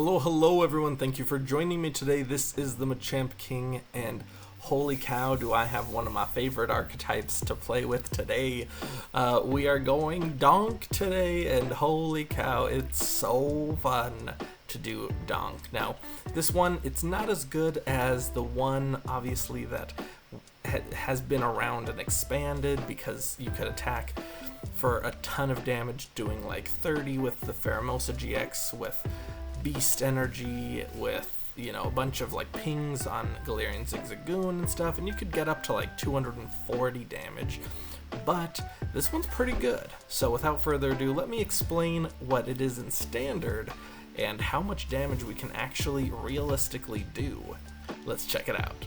Hello everyone, thank you for joining me today. This is the Machamp King, and holy cow, do I have one of my favorite archetypes to play with today. We are going DONK today, and holy cow, it's so fun to do DONK. Now, this one, it's not as good as the one, obviously, that has been around and expanded, because you could attack for a ton of damage, doing like 30 with the Pheromosa GX, with Beast Energy, with, you know, a bunch of like pings on Galarian Zigzagoon and stuff, and you could get up to like 240 damage. But this one's pretty good. So without further ado, let me explain what it is in Standard and how much damage we can actually realistically do. Let's check it out.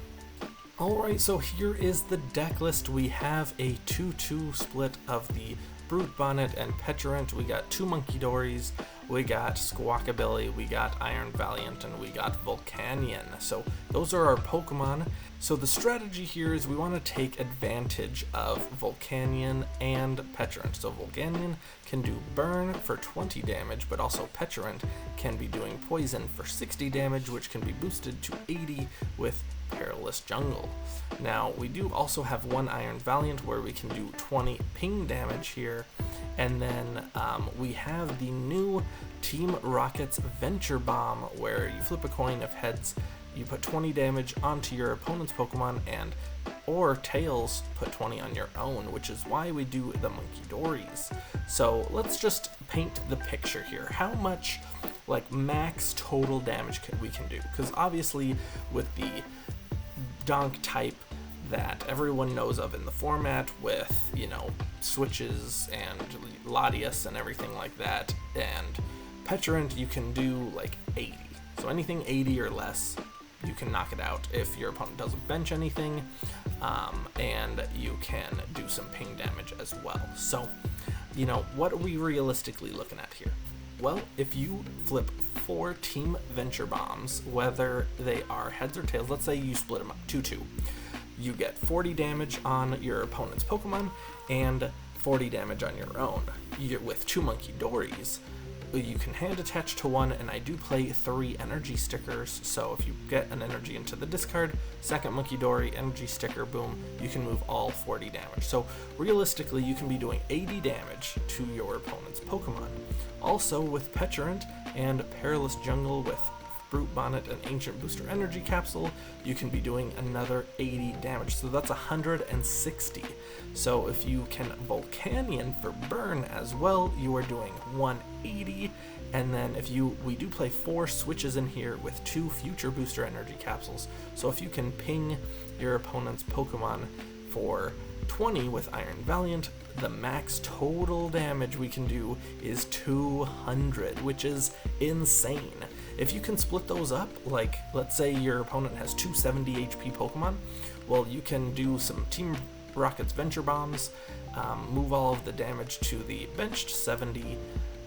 Alright, so here is the deck list. We have a 2-2 split of the Brute Bonnet and Pecharunt. We got two Munkidoris, we got Squawkabilly, we got Iron Valiant, and we got Volcanion. So those are our Pokemon. So the strategy here is we want to take advantage of Volcanion and Pecharunt. So Volcanion can do burn for 20 damage, but also Pecharunt can be doing poison for 60 damage, which can be boosted to 80 with Perilous Jungle. Now, we do also have one Iron Valiant where we can do 20 ping damage here, and then we have the new Team Rocket's Venture Bomb, where you flip a coin of heads, you put 20 damage onto your opponent's Pokemon, or tails, put 20 on your own, which is why we do the Munkidoris. So let's just paint the picture here. How much like max total damage we can do? Because obviously with the DONK type that everyone knows of in the format, with, you know, switches and Latias and everything like that, and Pecharunt, you can do like 80. So anything 80 or less, you can knock it out if your opponent doesn't bench anything, and you can do some ping damage as well. So, you know, what are we realistically looking at here? Well, if you flip 4 Team Venture Bombs, whether they are heads or tails, let's say you split them up 2-2, you get 40 damage on your opponent's Pokemon and 40 damage on your own. With 2 Munkidoris, you can hand attach to one, and I do play 3 energy stickers, so if you get an energy into the discard, second Munkidori, energy sticker, boom, you can move all 40 damage. So realistically, you can be doing 80 damage to your opponent's Pokemon. Also, with Pecharunt and Perilous Jungle, with Brute Bonnet and Ancient Booster Energy Capsule, you can be doing another 80 damage, so that's 160. So if you can Volcanion for burn as well, you are doing 180. And then we do play 4 switches in here with 2 Future Booster Energy Capsules, so if you can ping your opponent's Pokemon for 20 with Iron Valiant, the max total damage we can do is 200, which is insane. If you can split those up, like let's say your opponent has 270 HP Pokemon, well, you can do some Team Rocket's Venture Bombs, move all of the damage to the benched 70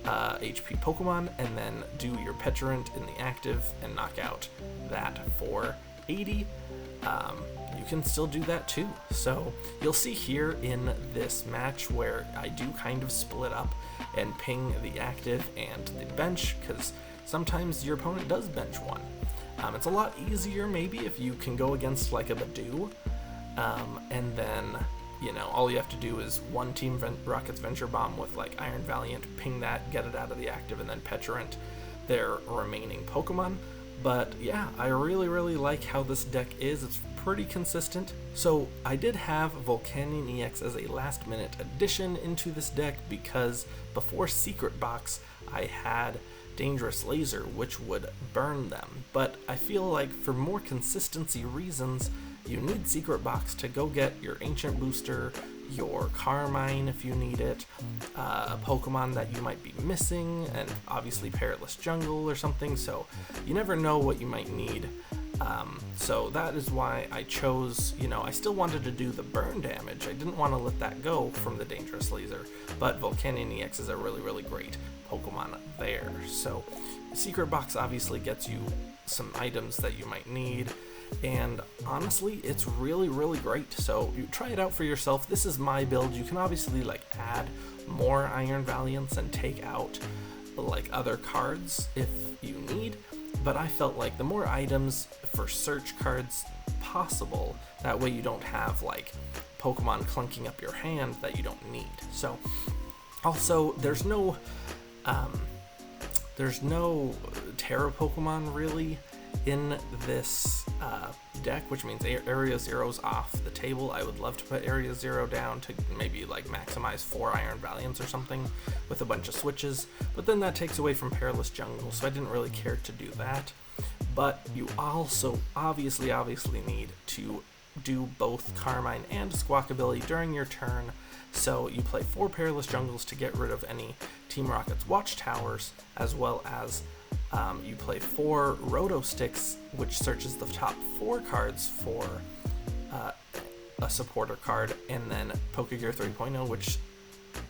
HP Pokemon, and then do your Pecharunt in the active and knock out that for 80. You can still do that too. So you'll see here in this match where I do kind of split up and ping the active and the bench, because sometimes your opponent does bench one. It's a lot easier maybe if you can go against like a Badoo, and then, you know, all you have to do is one Team Rocket's Venture Bomb with like Iron Valiant, ping that, get it out of the active, and then Pecharunt their remaining Pokemon. But yeah, I really like how this deck is. It's pretty consistent. So I did have Volcanion EX as a last minute addition into this deck, because before Secret Box I had Dangerous Laser, which would burn them. But I feel like for more consistency reasons, you need Secret Box to go get your Ancient Booster, your Carmine if you need it, a Pokemon that you might be missing, and obviously Perilous Jungle or something, so you never know what you might need. So that is why I chose, you know, I still wanted to do the burn damage. I didn't want to let that go from the Dangerous Laser, but Volcanion EX is a really great Pokemon there. So Secret Box obviously gets you some items that you might need, and honestly, it's really great. So you try it out for yourself. This is my build. You can obviously like add more Iron Valiants and take out like other cards if you need, but I felt like the more items for search cards possible, that way you don't have like Pokemon clunking up your hand that you don't need. So also there's no Terra Pokemon really in this deck, which means Area 0's off the table. I would love to put Area 0 down to maybe like maximize 4 Iron Valiants or something with a bunch of switches, but then that takes away from Perilous Jungle, so I didn't really care to do that. But you also obviously need to do both Carmine and Squawkabilly during your turn. So you play 4 Perilous Jungles to get rid of any Team Rocket's Watchtowers, as well as you play 4 Roto-Sticks, which searches the top 4 cards for a supporter card, and then Pokégear 3.0, which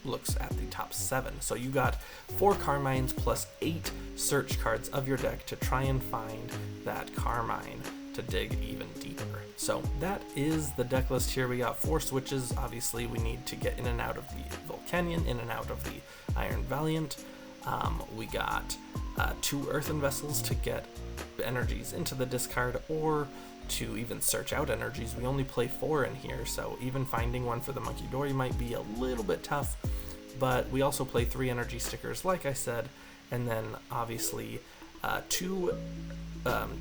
looks at the top 7. So you got 4 Carmines plus 8 search cards of your deck to try and find that Carmine to dig even deeper. So that is the deck list here. We got 4 switches. Obviously we need to get in and out of the Volcanion, in and out of the Iron Valiant. We got 2 Earthen Vessels to get energies into the discard, or to even search out energies. We only play 4 in here, so even finding one for the Munkidori might be a little bit tough, but we also play 3 energy stickers, like I said, and then obviously 2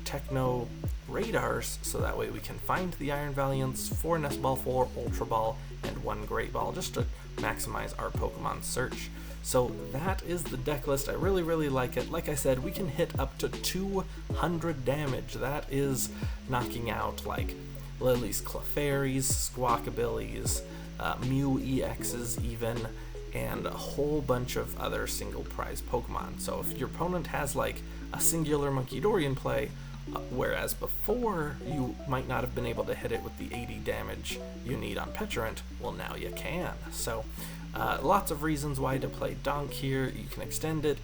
Techno Radars, so that way we can find the Iron Valiants, 4 Nest Ball, 4 Ultra Ball, and 1 Great Ball, just to maximize our Pokemon search. So that is the deck list. I really like it. Like I said, we can hit up to 200 damage. That is knocking out like Lily's Clefairies, Squawkabillies, Mew EXs even, and a whole bunch of other single prize Pokemon. So if your opponent has like a singular Munkidori in play, whereas before you might not have been able to hit it with the 80 damage you need on Pecharunt, well now you can. So lots of reasons why to play DONK here. You can extend it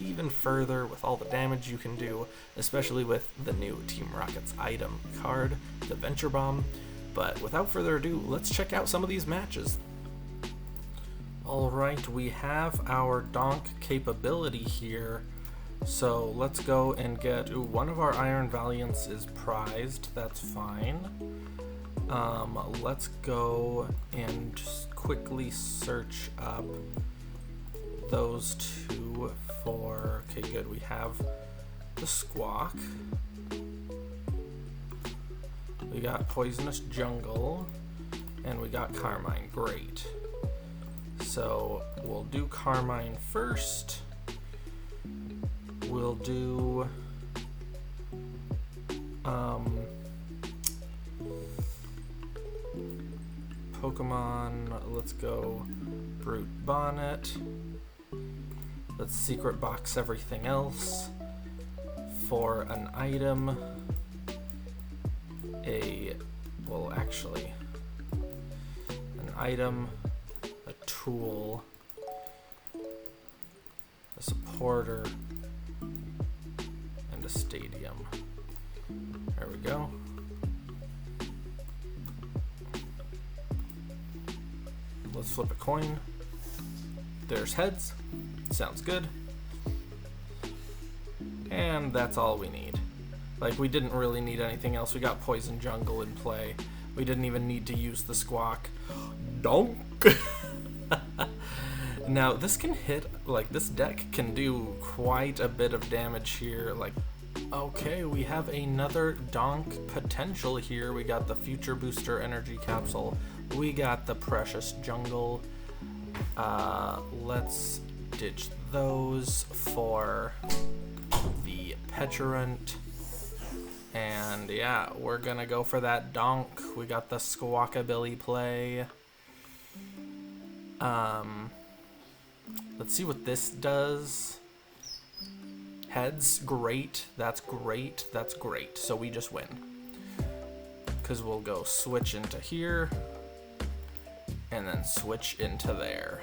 even further with all the damage you can do, especially with the new Team Rocket's item card, the Venture Bomb. But without further ado, let's check out some of these matches. Alright, we have our DONK capability here. So let's go and get, one of our Iron Valiants is prized, that's fine. Let's go and just quickly search up those 2 for, okay good, we have the Squawk. We got Poisonous Jungle, and we got Carmine, great. So we'll do Carmine first. We'll do Pokemon, let's go Brute Bonnet. Let's Secret Box everything else for an item. An item, a tool, a supporter, and a stadium. There we go. Let's flip a coin. There's heads. Sounds good. And that's all we need. Like, we didn't really need anything else. We got Poison Jungle in play. We didn't even need to use the Squawk. Donk! Now, this can hit, like, this deck can do quite a bit of damage here. Like, okay, we have another DONK potential here. We got the Future Booster Energy Capsule. We got the Precious Jungle. Let's ditch those for the Pecharunt. And yeah, we're gonna go for that DONK. We got the Squawkabilly play. Let's see what this does. Heads, great. That's great. That's great. So we just win. Because we'll go switch into here. And then switch into there.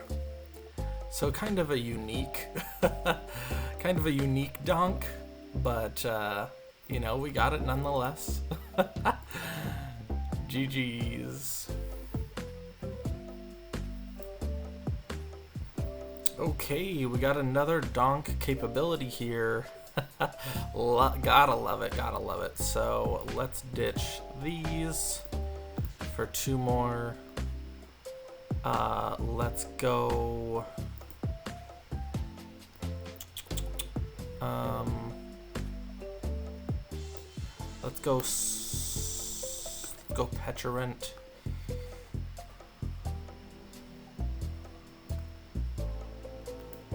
So kind of a unique, DONK. But, you know, we got it nonetheless. GG's. Okay, we got another DONK capability here. Gotta love it, gotta love it. So let's ditch these for 2 more. Let's go. Let's go Pecharunt.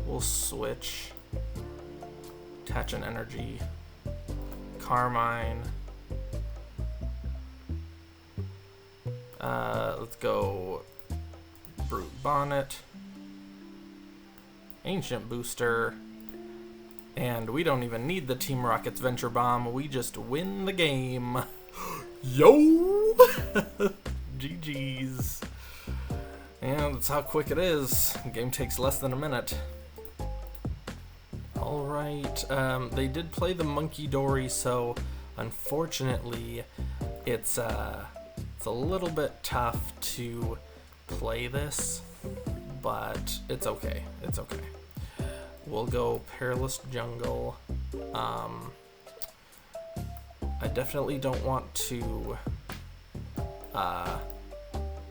We'll switch. Attach an energy. Carmine. Let's go Brute Bonnet. Ancient Booster. And we don't even need the Team Rocket's Venture Bomb. We just win the game. Yo! GG's. And that's how quick it is. The game takes less than a minute. Alright, they did play the Munkidori, so unfortunately it's a little bit tough to play this, but it's okay. It's okay. We'll go Perilous Jungle. I definitely don't want to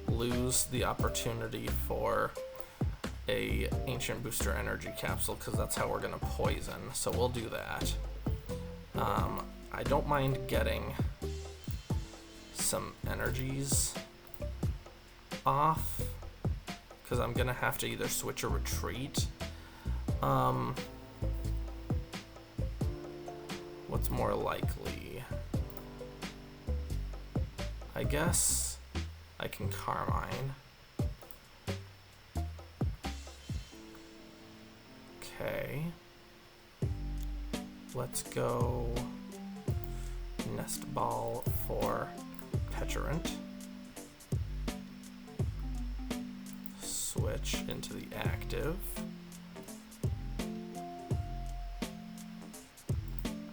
lose the opportunity for a Ancient Booster Energy Capsule, because that's how we're going to poison, so we'll do that. I don't mind getting some energies off, because I'm going to have to either switch or retreat. What's more likely? I guess I can Carmine. Okay. Let's go Nest Ball for Pecharunt. Switch into the active.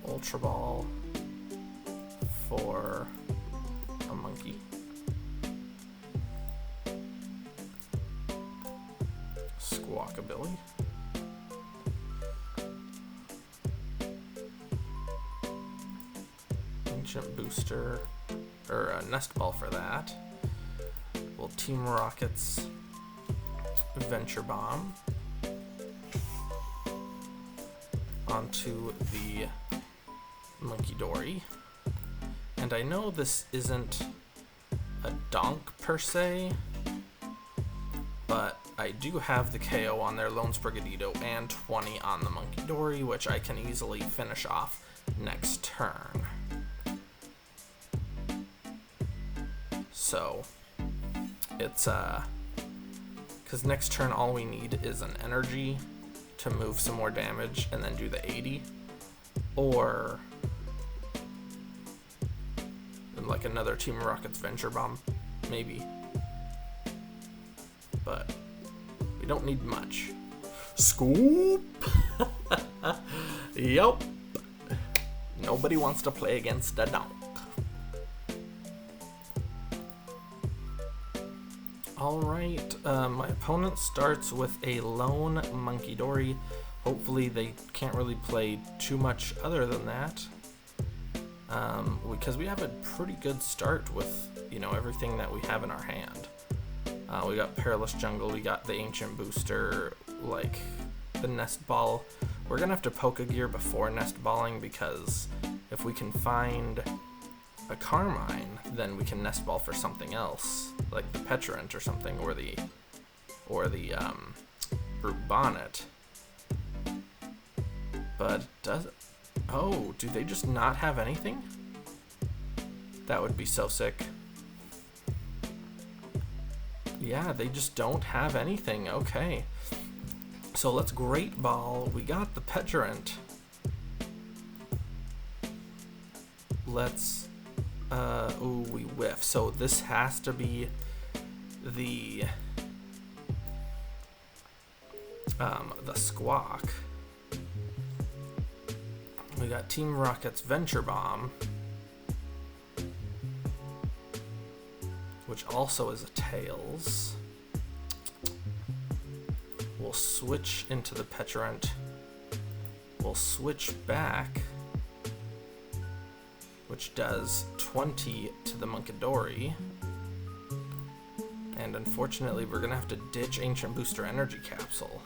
Ultra Ball for a monkey. Squawkabilly. Ancient Booster, or a Nest Ball for that. We'll Team Rocket's Venture Bomb onto the Munkidori. And I know this isn't a DONK per se, but I do have the KO on their Lone Sprigatito and 20 on the Munkidori, which I can easily finish off next turn. So it's because next turn all we need is an energy to move some more damage and then do the 80, or like another Team Rocket's Venture Bomb, maybe. But we don't need much. Scoop! Yup. Nobody wants to play against a DONK. Alright, my opponent starts with a lone Munkidori. Hopefully they can't really play too much other than that. Because we have a pretty good start with, you know, everything that we have in our hand. We got Perilous Jungle, we got the Ancient Booster, like the Nest Ball. We're gonna have to Pokégear before Nest Balling, because if we can find a Carmine, then we can Nest Ball for something else, like the Pecharunt or something, or the Brute Bonnet. But oh, do they just not have anything? That would be so sick. Yeah, they just don't have anything. Okay. So let's Great Ball. We got the Pecharunt. Let's ooh, we whiff. So this has to be the Squawk. We got Team Rocket's Venture Bomb, which also is a Tails. We'll switch into the Pecharunt. we'll switch back, which does 20 to the Munkidori. And unfortunately, we're gonna have to ditch Ancient Booster Energy Capsule.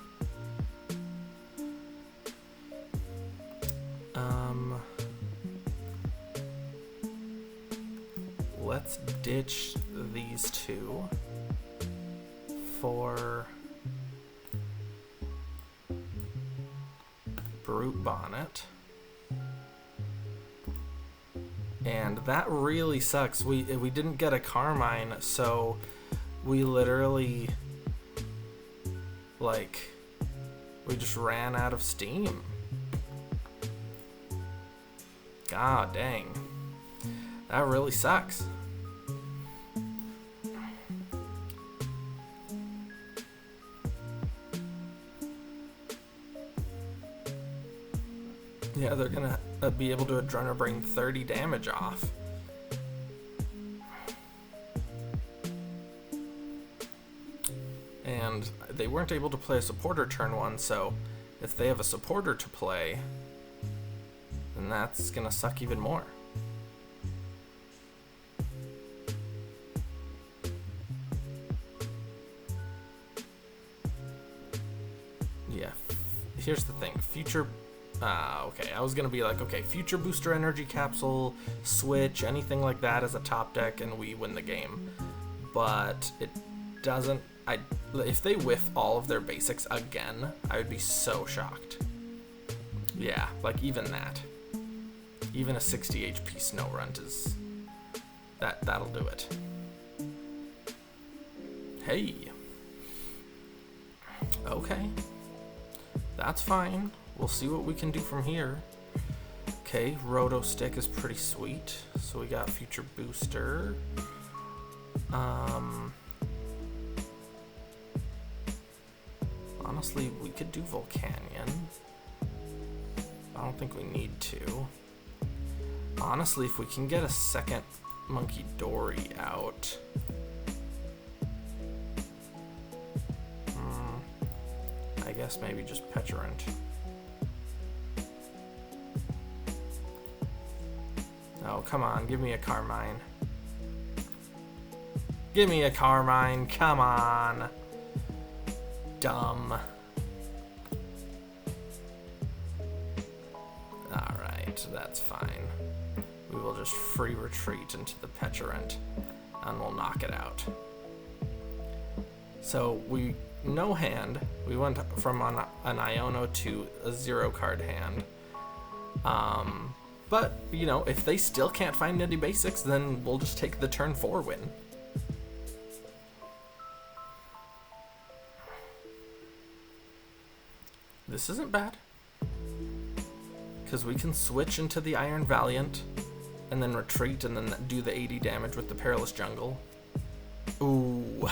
Let's ditch these two for Brute Bonnet. And that really sucks. We didn't get a Carmine, so we literally, like, we just ran out of steam. God dang. That really sucks. Yeah, they're gonna be able to Adrenaline bring 30 damage off. And they weren't able to play a supporter turn 1, so if they have a supporter to play, then that's gonna suck even more. Yeah, here's the thing. Okay, I was gonna be like, okay, future booster energy capsule, switch, anything like that as a top deck, and we win the game. But it doesn't. If they whiff all of their basics again, I would be so shocked. Yeah, like even that. Even a 60 HP snow runt is that'll do it. Hey. Okay. That's fine. We'll see what we can do from here. Okay, Roto-Stick is pretty sweet. So we got future booster. Honestly, we could do Volcanion. I don't think we need to. Honestly, if we can get a second Munkidori out. I guess maybe just Pecharunt. Oh, come on, give me a Carmine. Give me a Carmine, come on. Dumb. Alright, that's fine. We will just free retreat into the Pecharunt and we'll knock it out. So we no hand. We went from an Iono to a 0 card hand. But, you know, if they still can't find any basics, then we'll just take the turn 4 win. This isn't bad. Because we can switch into the Iron Valiant and then retreat and then do the 80 damage with the Perilous Jungle. Ooh,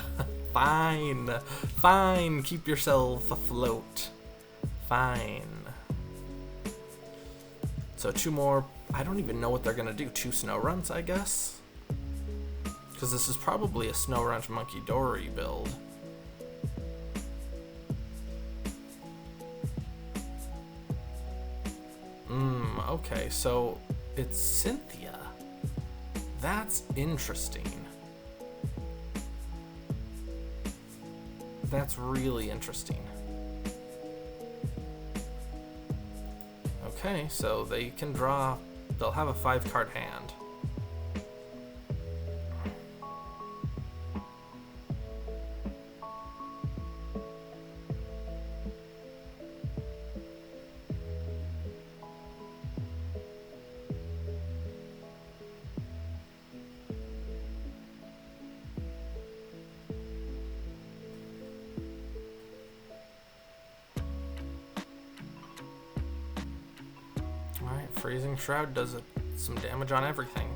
fine. Fine, keep yourself afloat. Fine. So 2 more. I don't even know what they're gonna do. 2 snow runs, I guess. Because this is probably a snow run Munkidori build. Okay, so it's Cynthia. That's interesting. That's really interesting. Okay, so they can draw, they'll have a 5-card hand. Freezing Shroud does some damage on everything.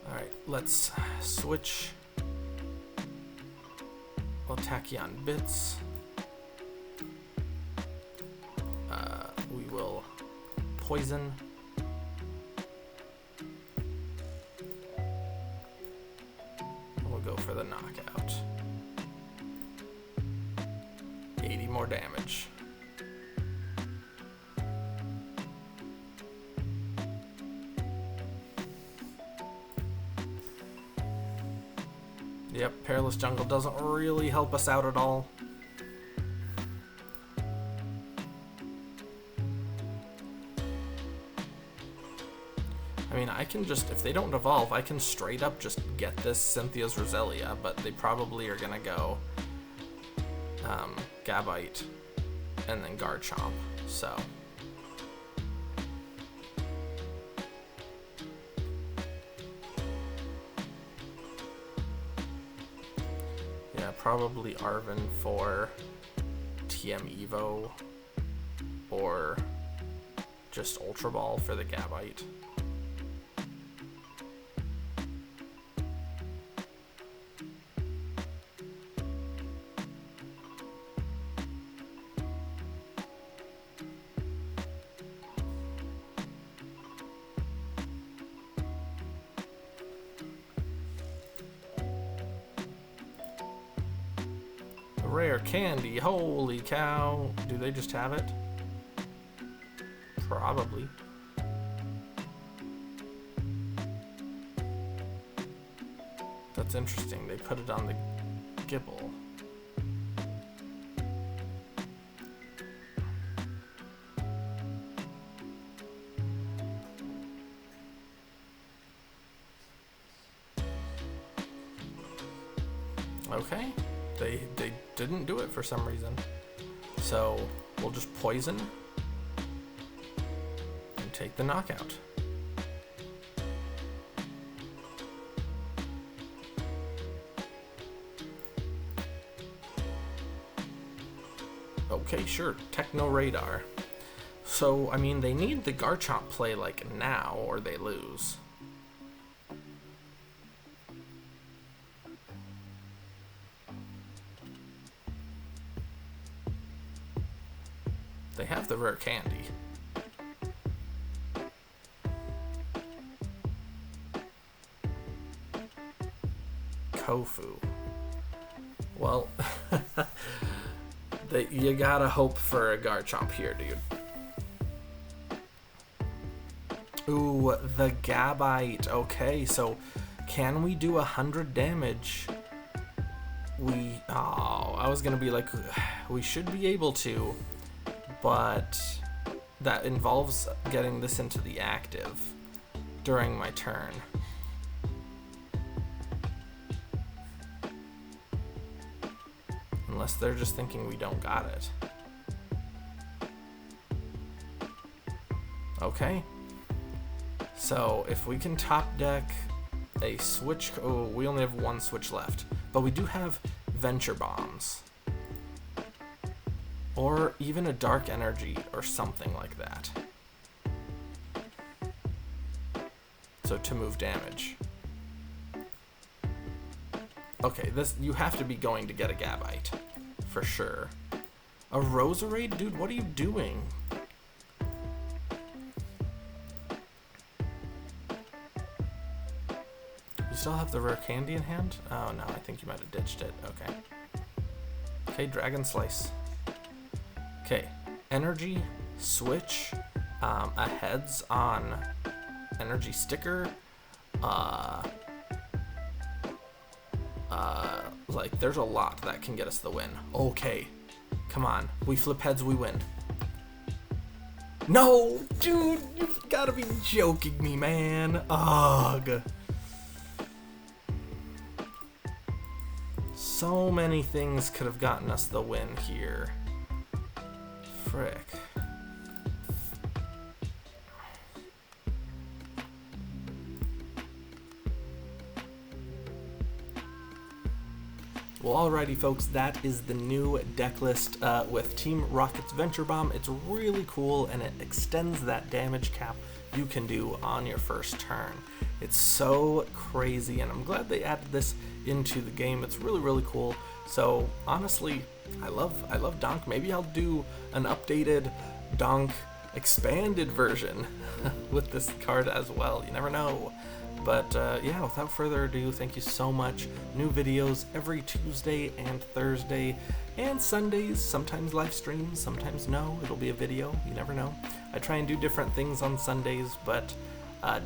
Alright, let's switch. We'll Tachyon Bits. We will Poison. We'll go for the knockout. 80 more damage. Yep, Perilous Jungle doesn't really help us out at all. I mean, I can just, if they don't evolve, I can straight up just get this Cynthia's Roselia, but they probably are gonna go Gabite and then Garchomp, so. Yeah, probably Arven for TM Evo, or just Ultra Ball for the Gabite. Rare candy, holy cow. Do they just have it? Probably. That's interesting, they put it on the Gibble. Okay. They didn't do it for some reason. So we'll just poison and take the knockout. Okay, sure, Techno Radar. So, I mean, they need the Garchomp play like now or they lose. They have the rare candy. Kofu. Well, you gotta hope for a Garchomp here, dude. Ooh, the Gabite. Okay, so can we do 100 damage? I was gonna be like, we should be able to, but that involves getting this into the active during my turn. Unless they're just thinking we don't got it. Okay. So if we can top deck a switch, oh, we only have one switch left, but we do have Venture Bombs. Or even a Dark Energy or something like that. So to move damage. Okay, this, you have to be going to get a Gabite. For sure. A Roserade? Dude, what are you doing? You still have the rare candy in hand? Oh no, I think you might have ditched it. Okay. Okay, Dragon Slice. Okay, Energy, Switch, a Heads on Energy Sticker, like, there's a lot that can get us the win. Okay, come on, we flip heads, we win. No, dude, you've gotta be joking me, man. Ugh. So many things could have gotten us the win here. Frick. Well, alrighty folks, that is the new deck list with Team Rocket's Venture Bomb. It's really cool and it extends that damage cap you can do on your first turn. It's so crazy and I'm glad they added this into the game. It's really, really cool. So honestly, I love DONK. Maybe I'll do an updated DONK expanded version with this card as well. You never know. But yeah, without further ado, thank you so much. New videos every Tuesday and Thursday and Sundays, sometimes live streams, sometimes no, it'll be a video, you never know. I try and do different things on Sundays, but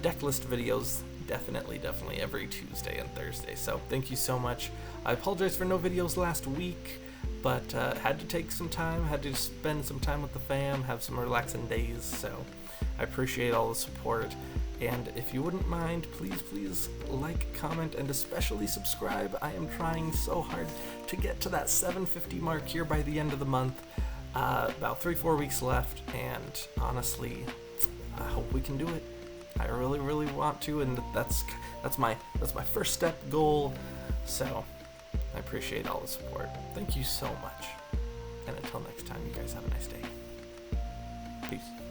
deck list videos definitely every Tuesday and Thursday. So thank you so much. I apologize for no videos last week, but had to take some time, had to spend some time with the fam, have some relaxing days, so I appreciate all the support. And if you wouldn't mind, please like, comment, and especially subscribe. I am trying so hard to get to that 750 mark here by the end of the month. About 3-4 weeks left, and honestly, I hope we can do it. I really want to, and that's my first step goal. So I appreciate all the support. Thank you so much. And until next time, you guys have a nice day. Peace.